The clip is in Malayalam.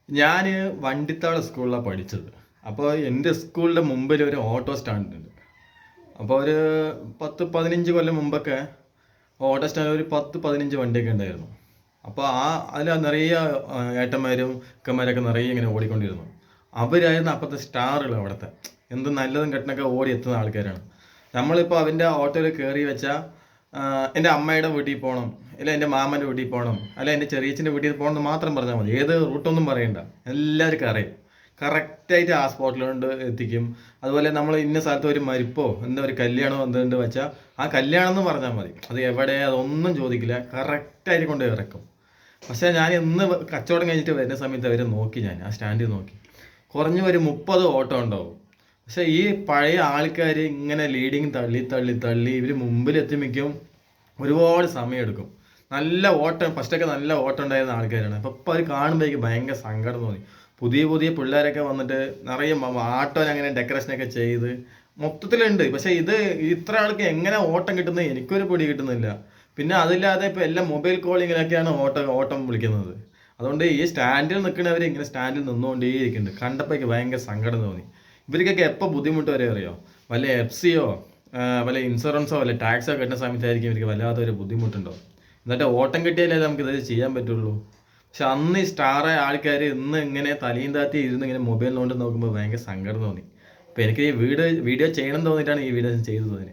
ഞാൻ വണ്ടിത്താഴ സ്കൂളിലാണ് പഠിച്ചത്. അപ്പോൾ എൻ്റെ സ്കൂളിൻ്റെ മുമ്പിൽ ഒരു ഓട്ടോ സ്റ്റാൻഡ് ഉണ്ട്. അപ്പോൾ ഒരു 10-15 കൊല്ലം മുമ്പൊക്കെ ഓട്ടോ സ്റ്റാൻഡ് ഒരു 10-15 വണ്ടിയൊക്കെ ഉണ്ടായിരുന്നു. അപ്പോൾ അതിൽ നിറയെ ഏട്ടന്മാരും അക്കന്മാരൊക്കെ നിറയെ ഇങ്ങനെ ഓടിക്കൊണ്ടിരുന്നു. അവരായിരുന്നു അപ്പോഴത്തെ സ്റ്റാറുകൾ അവിടുത്തെ. എന്ത് നല്ലതും കെട്ടനൊക്കെ ഓടി എത്തുന്ന ആൾക്കാരാണ്. നമ്മളിപ്പോൾ അവൻ്റെ ഓട്ടോയിൽ കയറി വെച്ചാൽ എൻ്റെ അമ്മയുടെ വീട്ടിൽ പോകണം, അല്ല എൻ്റെ മാമൻ്റെ വീട്ടിൽ പോകണം, അല്ല എൻ്റെ ചെറിയച്ഛൻ്റെ വീട്ടിൽ പോകണം എന്ന് മാത്രം പറഞ്ഞാൽ മതി. ഏത് റൂട്ടൊന്നും പറയണ്ട, എല്ലാവർക്കും അറിയാം. കറക്റ്റായിട്ട് ആ സ്പോട്ടിലോണ്ട് എത്തിക്കും. അതുപോലെ നമ്മൾ ഇന്ന സ്ഥലത്ത് ഒരു മരിപ്പോ എന്താ ഒരു കല്യാണം എന്തുകൊണ്ട് വെച്ചാൽ ആ കല്യാണം എന്ന് പറഞ്ഞാൽ മതി, അത് എവിടെ അതൊന്നും ചോദിക്കില്ല, കറക്റ്റായിട്ട് കൊണ്ട് ഇറക്കും. പക്ഷേ ഞാൻ ഇന്ന് കച്ചവടം കഴിഞ്ഞിട്ട് വരുന്ന സമയത്ത് അവരെ നോക്കി, ഞാൻ ആ സ്റ്റാൻഡിൽ നോക്കി, കുറഞ്ഞ ഒരു 30 ഓട്ടോ ഉണ്ടാവും. പക്ഷെ ഈ പഴയ ആൾക്കാർ ഇങ്ങനെ ലീഡിങ് തള്ളി തള്ളി തള്ളി ഇവർ മുമ്പിലെത്തുമ്പോഴേക്കും ഒരുപാട് സമയമെടുക്കും. നല്ല ഓട്ടം, ഫസ്റ്റൊക്കെ നല്ല ഓട്ടം ഉണ്ടായിരുന്ന ആൾക്കാരാണ്. അപ്പം ഇപ്പം അത് കാണുമ്പോഴേക്കും ഭയങ്കര സങ്കടം തോന്നി. പുതിയ പുതിയ പിള്ളേരൊക്കെ വന്നിട്ട് നിറയെ ആട്ടോനെ അങ്ങനെ ഡെക്കറേഷനൊക്കെ ചെയ്ത് മൊത്തത്തിലുണ്ട്. പക്ഷെ ഇത് ഇത്ര ആൾക്ക് എങ്ങനെ ഓട്ടം കിട്ടുന്നത് എനിക്കൊരു പിടി കിട്ടുന്നില്ല. പിന്നെ അതില്ലാതെ ഇപ്പം എല്ലാം മൊബൈൽ കോളിങ്ങിലൊക്കെയാണ് ഓട്ടം വിളിക്കുന്നത്. അതുകൊണ്ട് ഈ സ്റ്റാൻഡിൽ നിൽക്കുന്നവർ ഇങ്ങനെ സ്റ്റാൻഡിൽ നിന്നുകൊണ്ടേയിരിക്കുന്നുണ്ട്. കണ്ടപ്പോഴേക്ക് ഭയങ്കര സങ്കടം തോന്നി. ഇവർക്കൊക്കെ എപ്പോൾ ബുദ്ധിമുട്ട് വരെ അറിയോ, വല്ല എഫ്സിയോ വല്ല ഇൻഷുറൻസോ വല്ല ടാക്സോ കിട്ടുന്ന സമയത്തായിരിക്കും ഇവർക്ക് വല്ലാത്തൊരു ബുദ്ധിമുട്ടുണ്ടോ. എന്നിട്ട് ഓട്ടം കിട്ടിയാലേ നമുക്കിത് ചെയ്യാൻ പറ്റുള്ളൂ. പക്ഷെ അന്ന് ഈ സ്റ്റാറായ ആൾക്കാർ ഇന്ന് ഇങ്ങനെ തലയും താത്തി ഇരുന്ന് ഇങ്ങനെ മൊബൈൽ നോക്കി നോക്കുമ്പോൾ ഭയങ്കര സങ്കടം തോന്നി. അപ്പോൾ എനിക്ക് ഈ വീഡിയോ ചെയ്യണം തോന്നിയിട്ടാണ് ഈ വീഡിയോ ചെയ്തത്.